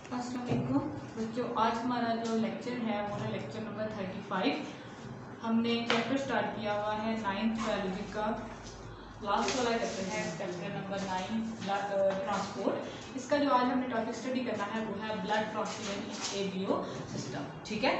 अस्सलाम वालेकुम बच्चों, आज हमारा जो लेक्चर है वो है लेक्चर नंबर 35। हमने चैप्टर स्टार्ट किया हुआ है 9th बायोलॉजी का लास्ट वाला चैप्टर है, चैप्टर नंबर 9 ब्लड ट्रांसपोर्ट। इसका जो आज हमने टॉपिक स्टडी करना है वो है ब्लड ट्रांसफ्यूजन इन एबीओ सिस्टम। ठीक है,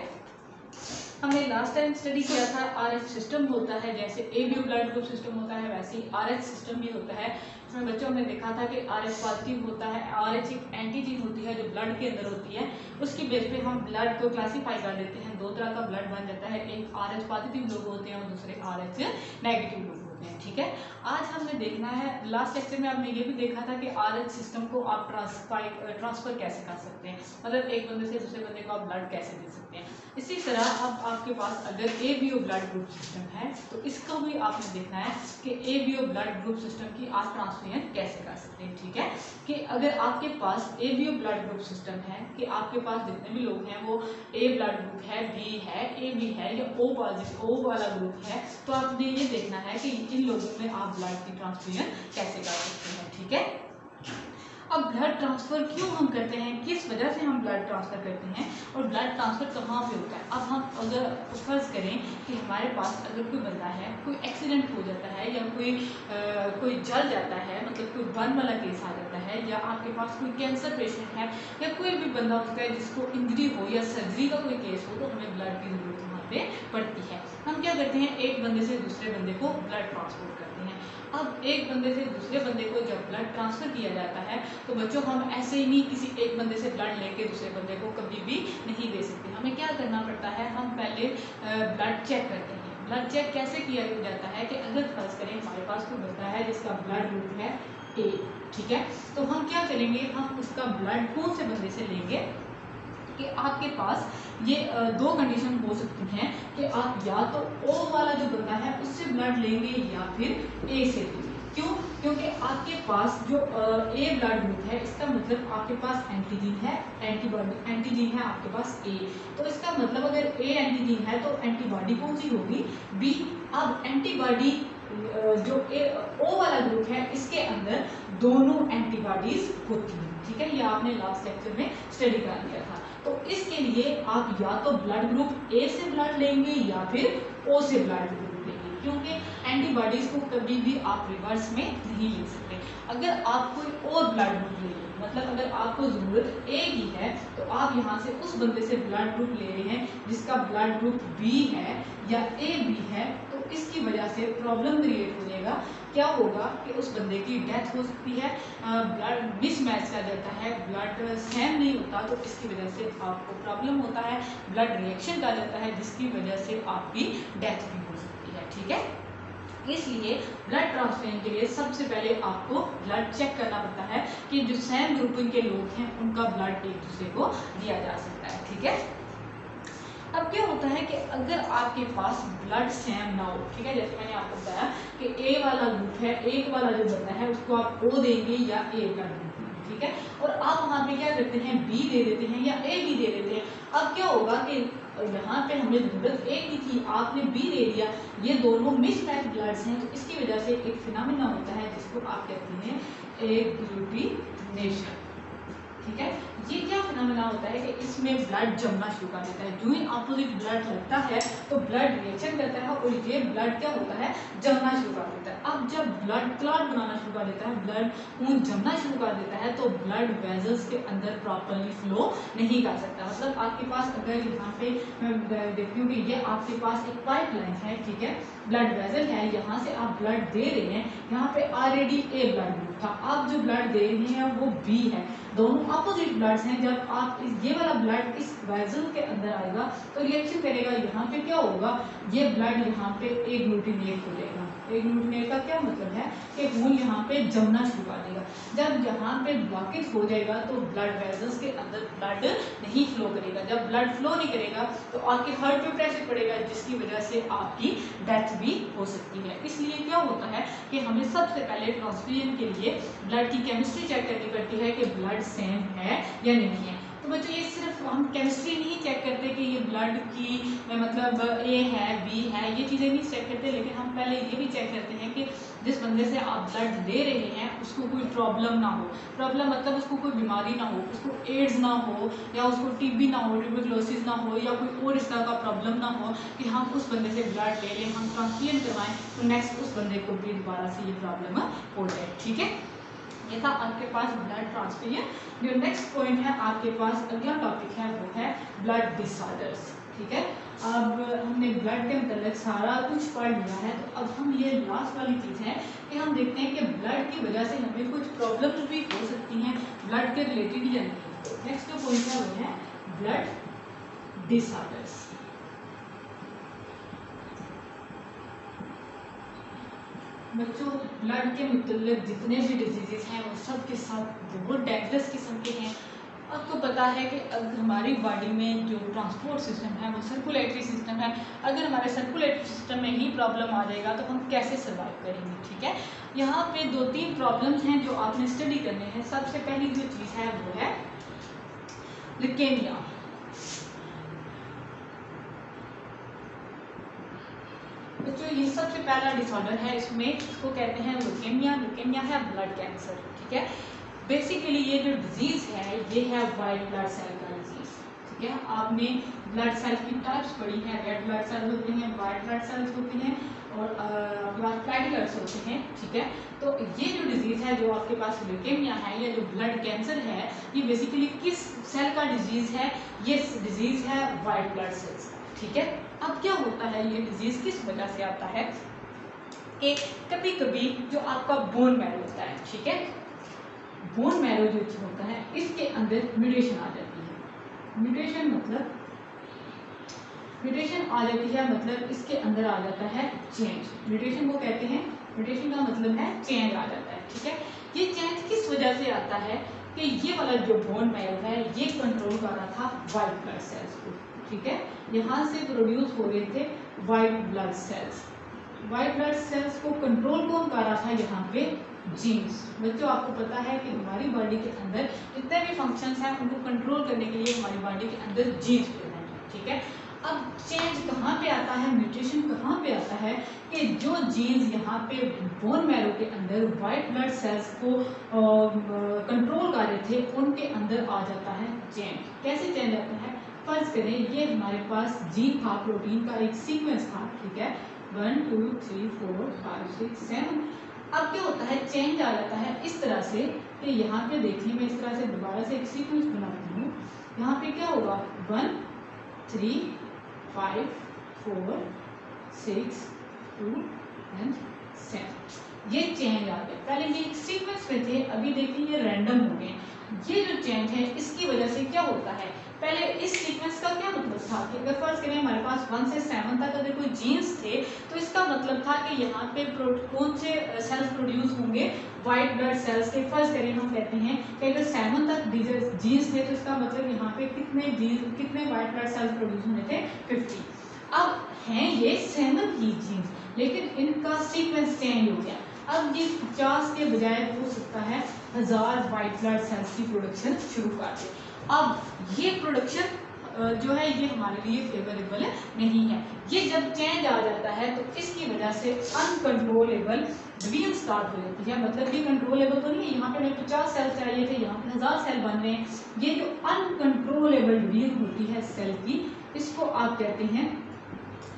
हमने लास्ट टाइम स्टडी किया था आरएच सिस्टम होता है, जैसे एबीओ ब्लड ग्रुप सिस्टम होता है वैसे ही आरएच सिस्टम भी होता है। इसमें बच्चों ने देखा था कि आरएच पॉजिटिव होता है, आरएच एक एंटीजन होती है जो ब्लड के अंदर होती है। उसकी बेस पे हम ब्लड को क्लासीफाई कर देते हैं, दो तरह का ब्लड बन जाता है, एक आरएच पॉजिटिव लोग होते हैं और दूसरे आरएच नेगेटिव लोग होते हैं। ठीक है, आज हमने देखना है, लास्ट लेक्चर में आपने ये भी देखा था कि आरएच सिस्टम को आप ट्रांसफर कैसे कर सकते हैं, मतलब एक बंदे से दूसरे बंदे को आप ब्लड कैसे दे सकते हैं। इसी तरह अब आपके पास अगर एबीओ ब्लड ग्रुप सिस्टम है तो इसको भी आपने देखना है कि एबीओ ब्लड ग्रुप सिस्टम की आप ट्रांसफ्यूजन कैसे कर सकते हैं। ठीक है, कि अगर आपके पास एबीओ ब्लड ग्रुप सिस्टम है कि आपके पास जितने भी लोग हैं वो ए ब्लड ग्रुप है, बी है, ए बी है या ओ पॉजिटिव ओ वाला ग्रुप है, तो आपने ये देखना है कि इन लोगों में आप ब्लड की ट्रांसफ्यूजन कैसे कर सकते हैं। ठीक है, अब ब्लड ट्रांसफर क्यों हम करते हैं, किस वजह से हम ब्लड ट्रांसफर करते हैं और ब्लड ट्रांसफर कहाँ पे होता है। अब हम अगर फर्ज करें कि हमारे पास अगर कोई बंदा है, कोई एक्सीडेंट हो जाता है या कोई जल जाता है, मतलब कोई बर्न वाला केस आ जाता है, या आपके पास कोई कैंसर पेशेंट है या कोई भी बंदा होता है जिसको इंजरी हो या सर्जरी का कोई केस हो, तो हमें ब्लड की जरूरत वहाँ पे पड़ती है। हम क्या करते हैं, एक बंदे से दूसरे बंदे को ब्लड ट्रांसपोर्ट करते हैं। अब एक बंदे से दूसरे बंदे को जब ब्लड ट्रांसफर किया जाता है तो बच्चों हम ऐसे ही नहीं किसी एक बंदे से ब्लड लेके दूसरे बंदे को कभी भी नहीं दे सकते। हमें क्या करना पड़ता है, हम पहले ब्लड चेक करते हैं। ब्लड चेक कैसे किया जाता है कि अगर फर्ज करें हमारे पास कोई बंदा है जिसका ब्लड ग्रुप है ए, ठीक है, तो हम क्या करेंगे, हम उसका ब्लड कौन से बंदे से लेंगे कि आपके पास ये दो कंडीशन हो सकती हैं कि आप या तो ओ वाला जो बंदा है उससे ब्लड लेंगे या फिर ए से लेंगे। क्यों? क्योंकि आपके पास जो ए ब्लड ग्रुप है इसका मतलब आपके पास एंटीजन है, एंटीबॉडी एंटीजन है आपके पास ए, तो इसका मतलब अगर ए एंटीजन है तो एंटीबॉडी कौन सी होगी, बी। अब एंटीबॉडी जो ओ वाला ग्रुप है इसके अंदर दोनों एंटीबॉडीज होती हैं। ठीक है, ये आपने लास्ट लेक्चर में स्टडी कर लिया था। तो इसके लिए आप या तो ब्लड ग्रुप ए से ब्लड लेंगे या फिर ओ से ब्लड ग्रुप लेंगे, क्योंकि एंटीबॉडीज को कभी भी आप रिवर्स में नहीं ले सकते। अगर आप कोई और ब्लड ग्रुप ले, मतलब अगर आपको जरूरत ए की है तो आप यहाँ से उस बंदे से ब्लड ग्रुप ले रहे हैं जिसका ब्लड ग्रुप बी है या ए बी है, तो इसकी वजह से प्रॉब्लम क्रिएट हो जाएगा। क्या होगा कि उस बंदे की डेथ हो सकती है, ब्लड मिसमैच कर जाता है, ब्लड सेम नहीं होता, तो इसकी वजह से आपको प्रॉब्लम होता है, ब्लड रिएक्शन कर जाता है जिसकी वजह से आपकी डेथ भी हो सकती है। ठीक है, इसलिए ब्लड ट्रांसफ्यूजन के लिए सबसे पहले आपको ब्लड चेक करना पड़ता है कि जो सेम ग्रुपिंग के लोग हैं उनका ब्लड एक दूसरे को दिया जा सकता है। ठीक है, अब क्या होता है कि अगर आपके पास ब्लड सेम ना हो, ठीक है, जैसे मैंने आपको बताया कि ए वाला ग्रुप है, एक वाला जो बंदा है उसको आप ओ देंगे या ए ब्लड ग्रुप, ठीक है, और आप वहाँ पे क्या करते हैं, बी दे देते हैं या ए बी दे देते हैं। अब क्या होगा कि यहाँ पे हमें जरूरत ए की थी, आपने बी दे दिया, ये दोनों मिसमैच ब्लड्स हैं, तो इसकी वजह से एक फिनोमेना होता है जिसको आप कहते हैं एग्लूटिनेशन। ठीक है, ये क्या फिनोमेना होता है कि इसमें ब्लड जमना शुरू कर देता है, जो ही अपोजिट ब्लड लगता है तो ब्लड रिएक्शन करता है और ये ब्लड क्या होता है, जमना शुरू कर देता है। अब जब ब्लड क्लॉट बनाना शुरू कर देता है, ब्लड खून जमना शुरू कर देता है, तो ब्लड वेजल्स के अंदर प्रॉपरली फ्लो नहीं कर सकता। मतलब आपके पास अगर यहाँ पे मैं देखती हूँ कि ये आपके पास एक पाइपलाइन है, ठीक है, ब्लड वेजल है, यहाँ से आप ब्लड दे रहे हैं, यहाँ पे ऑलरेडी ए ब्लड ग्रुप था, आप जो ब्लड दे रहे हैं वो बी है, दोनों अपोजिट ब्लड्स हैं। जब आप ये वाला ब्लड इस वेजल के अंदर आएगा तो रिएक्शन करेगा, यहाँ पे क्या होगा, ये ब्लड यहाँ पे एग्लूटिनेट हो जाएगा। एग्लूटिनेट का क्या मतलब है कि खून यहाँ पे जमना शुरू कर देगा। जब यहाँ पे ब्लॉकेज हो जाएगा तो ब्लड वेजल्स के अंदर ब्लड नहीं फ्लो करेगा, जब ब्लड फ्लो नहीं करेगा तो आपके हार्ट पे प्रेशर पड़ेगा जिसकी वजह से आपकी डेथ भी हो सकती है। इसलिए क्या होता है कि हमें सबसे पहले ट्रांसफ्यूजन के लिए ब्लड की केमिस्ट्री चेक करनी पड़ती है कि ब्लड सेम है या नहीं है। तो तो बच्चों ये सिर्फ हम केमिस्ट्री नहीं चेक करते कि ये ब्लड की मतलब ए है बी है, ये चीज़ें नहीं चेक करते, लेकिन हम पहले ये भी चेक करते हैं कि जिस बंदे से आप ब्लड दे रहे हैं उसको कोई प्रॉब्लम ना हो। प्रॉब्लम मतलब उसको कोई बीमारी ना हो, उसको एड्स ना हो, या उसको टीबी ना हो, ट्यूबरक्लोसिस ना हो, या कोई और इस तरह का प्रॉब्लम ना हो कि हम उस बंदे से ब्लड ले लें, हम ट्रांसफ्यूजन करवाएं तो नेक्स्ट उस बंदे को भी दोबारा से ये प्रॉब्लम हो जाए। ठीक है, ये था आपके पास ब्लड ट्रांसफ्यूजन। जो नेक्स्ट पॉइंट है आपके पास अगला टॉपिक है वो है ब्लड डिसऑर्डर्स। ठीक है, अब हमने ब्लड के मतलब सारा कुछ पढ़ लिया है, तो अब हम ये लास्ट वाली चीज़ है कि हम देखते हैं कि ब्लड की वजह से हमें कुछ प्रॉब्लम्स भी हो सकती हैं ब्लड के रिलेटेड ही। नेक्स्ट जो पॉइंट है वो है ब्लड डिसऑर्डर्स। बच्चों ब्लड के मतलब जितने भी डिजीजेस हैं वो सब के साथ बहुत डेंजरस किस्म के हैं। आपको पता है कि अगर हमारी बॉडी में जो ट्रांसपोर्ट सिस्टम है वो सर्कुलेटरी सिस्टम है, अगर हमारे सर्कुलेटरी सिस्टम में ही प्रॉब्लम आ जाएगा तो हम कैसे सर्वाइव करेंगे। ठीक है, यहाँ पे 2-3 प्रॉब्लम्स हैं जो आपने स्टडी करने हैं। सबसे पहली जो चीज़ है वो है ल्यूकेमिया। बच्चों ये सबसे पहला डिसऑर्डर है, इसमें इसको कहते हैं ल्यूकेमिया। ल्यूकेमिया है ब्लड कैंसर। ठीक है, बेसिकली ये जो डिजीज़ है ये है वाइट ब्लड सेल का डिजीज़। ठीक है, आपने ब्लड सेल की टाइप्स पढ़ी हैं, रेड ब्लड सेल होते हैं, वाइट ब्लड सेल्स होते हैं और आपके पास प्लेटलेट्स होते हैं। ठीक है, तो ये जो डिजीज़ है जो आपके पास ल्यूकेमिया है या जो ब्लड कैंसर है ये बेसिकली किस सेल का डिजीज़ है, ये डिजीज़ है वाइट ब्लड सेल्स का। ठीक है, अब क्या होता है ये डिजीज़ किस वजह से आता है कि कभी कभी जो आपका बोन मैरो होता है, ठीक है, बोन मैरो जो होता है इसके अंदर म्यूटेशन आ जाती है। म्यूटेशन आ जाती है मतलब इसके अंदर आ जाता है चेंज। म्यूटेशन को कहते हैं, म्यूटेशन का मतलब है चेंज आ जाता है। ठीक है, ये चेंज किस वजह से आता है कि ये वाला जो बोन मैरो है ये कंट्रोल कर रहा था वाइट ब्लड सेल्स को। ठीक है, यहाँ से प्रोड्यूस हो रहे थे white blood cells. White blood cells को कंट्रोल कौन कर रहा था यहाँ पे? जीन्स। बच्चों आपको पता है कि हमारी बॉडी के अंदर जितने भी फंक्शंस हैं उनको कंट्रोल करने के लिए हमारी बॉडी के अंदर जीन्स प्रेजेंट है। ठीक है, अब चेंज कहाँ पे आता है, म्यूटेशन कहाँ पे आता है कि जो जीन्स यहाँ पे बोन मैरो के अंदर वाइट ब्लड सेल्स को कंट्रोल कर रहे थे उनके अंदर आ जाता है चेंज। कैसे चेंज आता है? फर्ज करें ये हमारे पास जीन था, प्रोटीन का एक सीक्वेंस था। ठीक है, 1 2 3 4 5 6 7। अब क्या होता है, चेंज आ जाता है इस तरह से कि यहाँ पे देखिए मैं इस तरह से दोबारा से एक सीक्वेंस बनाती हूँ। यहाँ पे क्या होगा 1 3 5 4 6 2 एंड 7। ये चेंज आ गया। पहले ये एक सीक्वेंस में थे, अभी देखिए ये रैंडम हो गए। ये जो चेंज है इसकी वजह से क्या होता है, पहले इस सीक्वेंस का क्या मतलब था कि अगर फर्ज करें हमारे पास 1 से 7 तक अगर कोई जीन्स थे तो इसका मतलब था कि यहाँ पे कौन से सेल्स प्रोड्यूस होंगे, वाइट ब्लड सेल्स के। फर्ज करें हम कहते हैं कि अगर 7 तक जीन्स थे तो इसका मतलब यहाँ पे कितने वाइट ब्लड सेल्स प्रोड्यूस होने थे? 50। अब हैं ये 7 ही जीन्स, लेकिन इनका सीक्वेंस चेंज हो गया। अब ये 50 के बजाय हो सकता है 1000 वाइट ब्लड सेल्स की प्रोडक्शन शुरू कर दे। अब ये प्रोडक्शन जो है ये हमारे लिए फेवरेबल नहीं है। ये जब चेंज आ जाता है तो इसकी वजह से अनकंट्रोलेबल डिवीजन स्टार्ट हो जाती है। मतलब ये कंट्रोलेबल तो नहीं है, यहाँ पे हमें 50 सेल चाहिए थे, यहाँ पे 1000 सेल बन रहे हैं। ये जो अनकंट्रोलेबल डिवीजन होती है सेल की, इसको आप कहते हैं,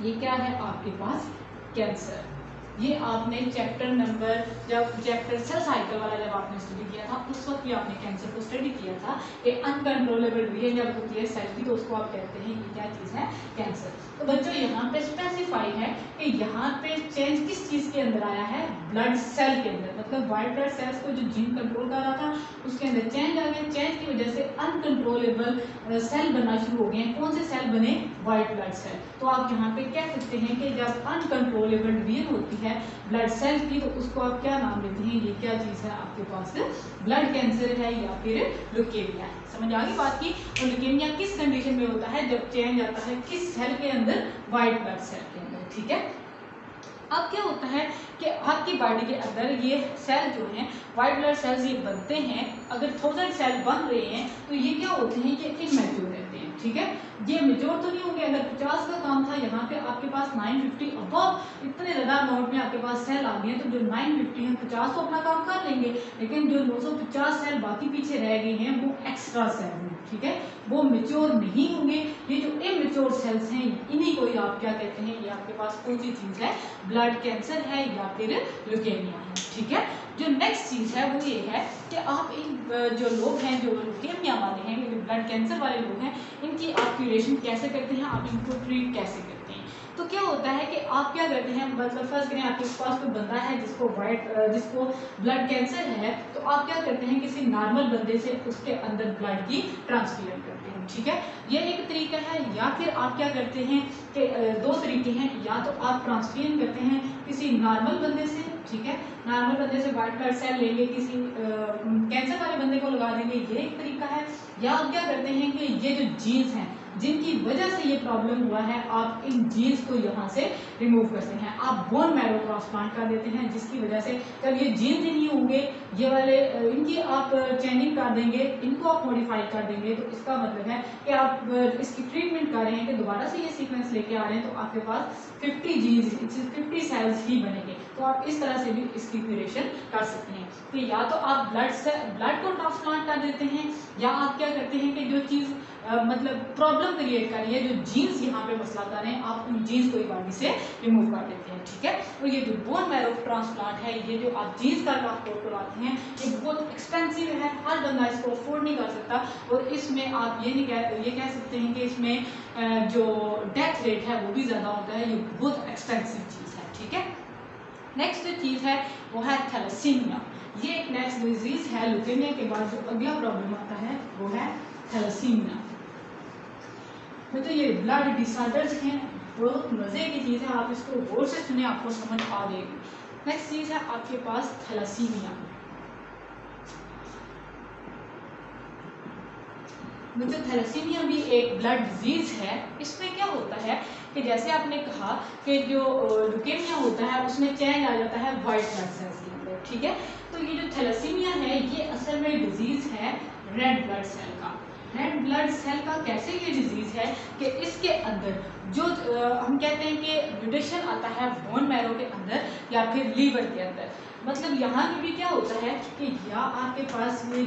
ये क्या है आपके पास? कैंसर। ये आपने चैप्टर सेल साइकिल वाला जब आपने स्टडी किया था उस वक्त भी आपने कैंसर को स्टडी किया था कि अनकंट्रोलेबल डिवीजन जब होती है सेल की तो उसको आप कहते हैं ये क्या चीज़ है? कैंसर। तो बच्चों यहाँ पे स्पेसिफाई है कि यहाँ पे चेंज किस चीज़ के अंदर आया है? ब्लड सेल के अंदर। मतलब वाइट ब्लड सेल्स को जो जीन कंट्रोल कर रहा था उसके अंदर चेंज आ गया। चेंज की वजह से अनकंट्रोलेबल सेल बनना शुरू हो गए। कौन से सेल बने? White blood cell. तो आप यहाँ पे कह सकते हैं कि जब अनकंट्रोलेबल डिवीजन होती है ब्लड सेल की तो उसको आप क्या नाम लेते हैं? ये क्या चीज़ है आपके पास? ब्लड कैंसर है या फिर ल्यूकेमिया है। समझ आ गई बात की? और ल्यूकेमिया किस कंडीशन में होता है? जब चेंज आता है किस सेल के अंदर? वाइट ब्लड सेल के अंदर। ठीक है, अब क्या होता है कि आपकी बॉडी के अंदर ये सेल जो हैं वाइट ब्लड सेल्स ये बनते हैं। अगर 1000 सेल बन रहे हैं तो ये क्या होते हैं कि इमेच्योर रहते हैं, ठीक है। ये मेच्योर तो नहीं होंगे। अगर 50 का काम था, यहाँ पे आपके पास 950 अबव इतने ज़्यादा अमाउंट में आपके पास सेल आ गए हैं, तो जो 950 हैं 50 तो अपना काम कर लेंगे, लेकिन जो 950 सेल बाकी पीछे रह गए हैं वो एक्स्ट्रा सेल हैं, ठीक है, वो मेच्योर नहीं होंगे। ये जो इमेच्योर सेल्स हैं इन्हीं को आप क्या कहते हैं, ये आपके पास कौन सी चीज़ है, ब्लड कैंसर है या फिर ल्यूकेमिया है, ठीक है। जो नेक्स्ट चीज़ है वो ये है कि आप इन जो लोग हैं जो ल्यूकेमिया वाले हैं, ब्लड कैंसर वाले लोग हैं, इनकी आप क्यूरेशन कैसे करते हैं, आप इनको ट्रीट कैसे करते हैं। तो क्या होता है कि आप क्या करते हैं, मतलब फर्स्ट करें आपके पास कोई बंदा है जिसको ब्लड कैंसर है, तो आप क्या करते हैं, किसी नॉर्मल बंदे से उसके अंदर ब्लड की ट्रांसफ्यूजन करते हैं, ठीक है। ये एक तरीका है। या फिर आप क्या करते हैं कि दो तरीके हैं, या तो आप ट्रांसफ्यूजन करते हैं किसी नॉर्मल बंदे से, ठीक है, नॉर्मल बंदे से वाइट ब्लड सेल लेंगे, किसी कैंसर वाले बंदे को लगा देंगे, ये एक तरीका है। या आप क्या करते हैं कि ये जो जीन्स हैं जिनकी वजह से ये प्रॉब्लम हुआ है, आप इन जीन्स को यहाँ से रिमूव करते हैं, आप बोन मैरो ट्रांसप्लांट कर देते हैं, जिसकी वजह से जब ये जीन्स ही नहीं होंगे, ये वाले इनकी आप चेंजिंग कर देंगे, इनको आप मॉडिफाई कर देंगे, तो इसका मतलब है कि आप इसकी ट्रीटमेंट कर रहे हैं कि दोबारा से ये सीक्वेंस लेके आ रहे हैं, तो आपके पास 50 जीन्स 50 सेल्स ही बनेंगे। तो आप इस तरह से भी इसकी क्यूरेशन कर सकते हैं। तो या तो आप ब्लड को ट्रांसप्लांट कर देते हैं, या आप क्या करते हैं कि जो चीज़ मतलब प्रॉब्लम क्रिएट कर रही है, जो जीन्स यहाँ पे मसला कर रहे हैं, आप उन जीन्स को एक बॉडी से रिमूव कर देते हैं, ठीक है। और ये जो बोन मैरो ट्रांसप्लांट है, ये जो आप जीन्स का ट्रांसपोर्ट करवाते हैं, ये बहुत एक्सपेंसिव है, हर बंदा इसको अफोर्ड नहीं कर सकता। और इसमें आप ये कह सकते हैं कि इसमें जो डेथ रेट है वो भी ज़्यादा होता है, ये बहुत एक्सपेंसिव चीज़ है, ठीक है। नेक्स्ट जो चीज़ है वो है थैलेसीमिया। ये एक नेक्स्ट डिजीज है, ल्यूकेमिया के बाद जो अगला प्रॉब्लम आता है वो है थैलेसीमिया। तो ये ब्लड डिसऑर्डर्स हैं, बहुत मज़े की चीज़ है, आप इसको गौर से सुने, आपको समझ आ जाएगी। नेक्स्ट चीज़ है आपके पास थैलेसीमिया। तो थैलेसीमिया भी एक ब्लड डिजीज है। इसमें क्या होता है कि जैसे आपने कहा कि जो ल्यूकेमिया होता है उसमें चेंज आ जाता है वाइट ब्लड सेल्स के अंदर, ठीक है। तो ये जो थैलेसीमिया है ये असल में डिजीज है रेड ब्लड सेल का। रेड ब्लड सेल का कैसे ये डिजीज है कि इसके अंदर जो हम कहते हैं कि म्यूटेशन आता है बोन मैरो के अंदर या फिर लीवर के अंदर। मतलब यहाँ पे भी क्या होता है कि या आपके पास ये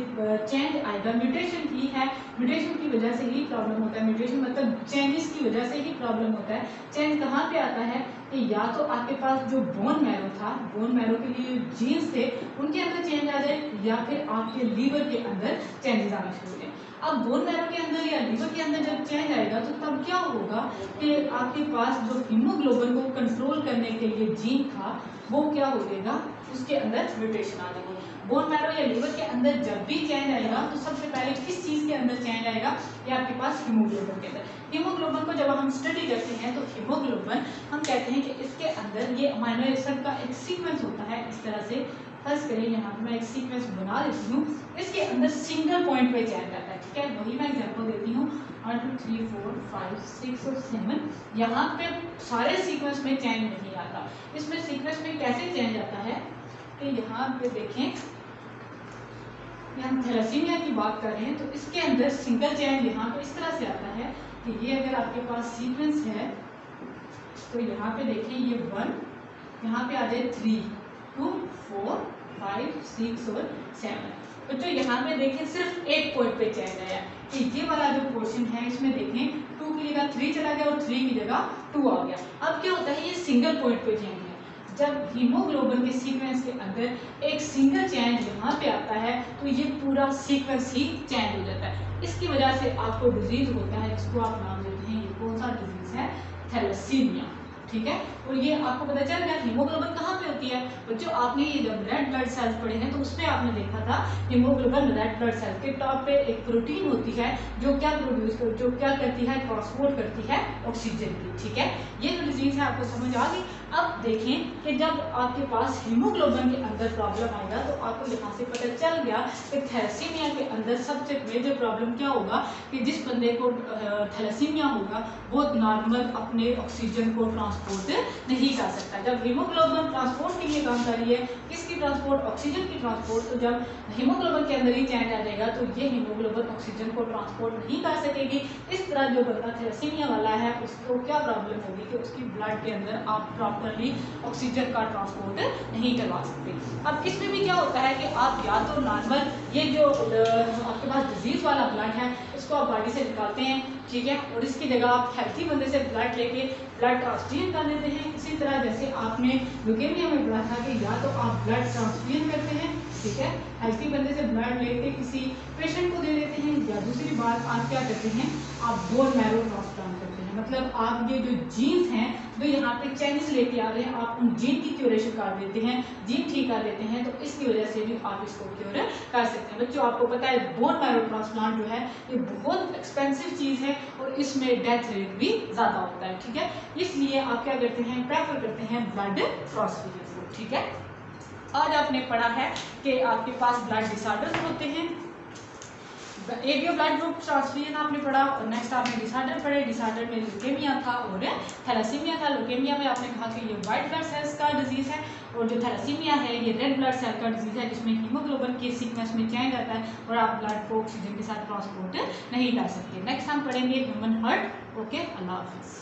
चेंज आएगा, म्यूटेशन की है, म्यूटेशन की वजह से ही प्रॉब्लम होता है। म्यूटेशन मतलब चेंजेस की वजह से ही प्रॉब्लम होता है। चेंज कहाँ पे आता है कि या तो आपके पास जो बोन मैरो था, बोन मैरो के लिए जीन्स थे उनके अंदर चेंज आ जाए, या फिर आपके लीवर के अंदर चेंजेस आना शुरू हो जाए। अब बोन मैरो के अंदर या लीवर के अंदर जब चेंज आएगा तो तब क्या होगा कि आपके पास जो हीमोग्लोबिन को कंट्रोल करने के लिए जीन था वो क्या हो जाएगा, उसके अंदर म्यूटेशन आ जाएगा। बोन मैरो या लीवर के अंदर जब भी चेंज आएगा तो सबसे पहले किस चीज़ के अंदर चेंज आएगा, ये आपके पास हीमोग्लोबिन के अंदर। हीमोग्लोबिन को जब हम स्टडी करते हैं तो हीमोग्लोबिन हम कहते हैं कि इसके अंदर ये अमीनो एसिड का एक सीक्वेंस होता है। इस तरह से फर्स्ट करें, यहाँ पे मैं एक सीक्वेंस बना देती हूँ, इसके अंदर सिंगल पॉइंट पे चेंज आता है, ठीक है। वही मैं एग्जांपल देती हूँ 1 2 3 4 5 6 और 7। यहाँ पे सारे सीक्वेंस में चेंज नहीं आता। इसमें सीक्वेंस में कैसे चेंज आता है कि यहाँ पे देखें, हम थैलेसीमिया की बात कर रहे हैं तो इसके अंदर सिंगल चेंज यहाँ पे इस तरह से आता है कि ये अगर आपके पास सीक्वेंस है तो यहाँ पे देखें ये 1, यहाँ पे आ जाए 3 2 4 5 6 और 7। बच्चों यहाँ पे देखें सिर्फ एक पॉइंट पे चेंज आया कि ये वाला जो पोर्शन है इसमें देखें 2 की जगह 3 चला गया और 3 की जगह 2 आ गया। अब क्या होता है, ये सिंगल पॉइंट पे चेंज है। जब हीमोग्लोबिन के सीक्वेंस के अंदर एक सिंगल चेंज यहाँ पे आता है तो ये पूरा सीक्वेंस ही चेंज हो जाता है। इसकी वजह से आपको डिजीज होता है, इसको आप नाम देते हैं, ये कौन सा डिजीज है, थैलेसीमिया, ठीक है। और ये आपको पता चल गया हीमोग्लोबिन कहाँ पे होती है। बच्चों आपने ये जब रेड ब्लड सेल्स पढ़े हैं तो उसमें आपने देखा था हीमोग्लोबिन रेड ब्लड सेल के टॉप पे एक प्रोटीन होती है जो क्या करती है, ट्रांसपोर्ट करती है ऑक्सीजन की, ठीक है। ये जो डिजीज है आपको समझ आ गई। अब देखें कि जब आपके पास हीमोग्लोबिन के अंदर प्रॉब्लम आएगा तो आपको यहाँ से पता चल गया कि थैलेसीमिया के अंदर सबसे मेजर प्रॉब्लम क्या होगा कि जिस बंदे को थैलेसीमिया होगा वो नॉर्मल अपने ऑक्सीजन को ट्रांसपोर्ट ट्रांसपोर्ट नहीं कर सकता। जब हीमोग्लोबिन ट्रांसपोर्ट के लिए काम कर रही है, किसकी ट्रांसपोर्ट, ऑक्सीजन की ट्रांसपोर्ट, तो जब हीमोग्लोबिन के अंदर ही चेंज आ जाएगा तो ये हीमोग्लोबिन ऑक्सीजन को ट्रांसपोर्ट नहीं कर सकेगी। इस तरह जो बंदा थैलेसीमिया वाला है उसको क्या प्रॉब्लम होगी कि उसकी ब्लड के अंदर आप प्रॉपरली ऑक्सीजन का ट्रांसपोर्ट नहीं करवा सकते। अब इसमें भी क्या होता है कि आप या तो नॉर्मल ये जो आपके पास डिजीज वाला ब्लड है इसको आप बॉडी से निकालते हैं, ठीक है, और इसकी जगह आप हेल्थी बंदे से ब्लड लेके ब्लड ट्रांसफ्यूजन कर देते हैं। इसी तरह जैसे आपने ल्यूकेमिया में पढ़ा था कि या तो आप ब्लड ट्रांसफ्यूजन करते हैं, ठीक है, हेल्थी बंदे से ब्लड लेके किसी पेशेंट को दे देते हैं, या दूसरी बात आप क्या करते हैं, आप बोन मैरो ट्रांसप्लांट करते हैं। मतलब आप ये जो जीन्स हैं जो यहाँ पे चेंजेस लेके आ रहे हैं आप उन जीन की क्यूरेशन कर देते हैं, जीन ठीक कर देते हैं, तो इसकी वजह से भी आप इसको क्योर कर सकते हैं। बच्चों आपको पता है बोन मैरो ट्रांसप्लांट जो है ये बहुत एक्सपेंसिव चीज़ है और इसमें डेथ रेट भी ज़्यादा होता है, ठीक है, इसलिए आप क्या करते हैं, प्रेफर करते हैं ब्लड ट्रांसफ्यूजन को, ठीक है। आज आपने पढ़ा है कि आपके पास ब्लड डिसऑर्डर होते हैं, एक जो ब्लड ग्रुप ट्रांसफ्यूजन आपने पढ़ा, और नेक्स्ट आपने डिसऑर्डर पढ़े, डिसऑर्डर में ल्यूकेमिया था और थैलेसीमिया था। ल्यूकेमिया में आपने कहा कि ये वाइट ब्लड सेल्स का डिजीज है और जो थैलेसीमिया है ये रेड ब्लड सेल का डिजीज है जिसमें हीमोग्लोबिन की सीक्वेंस में चेंज आता है और आप ब्लड को ऑक्सीजन के साथ ट्रांसपोर्ट नहीं कर सकते। नेक्स्ट हम पढ़ेंगे ह्यूमन हार्ट। ओके, अल्लाह हाफिज़।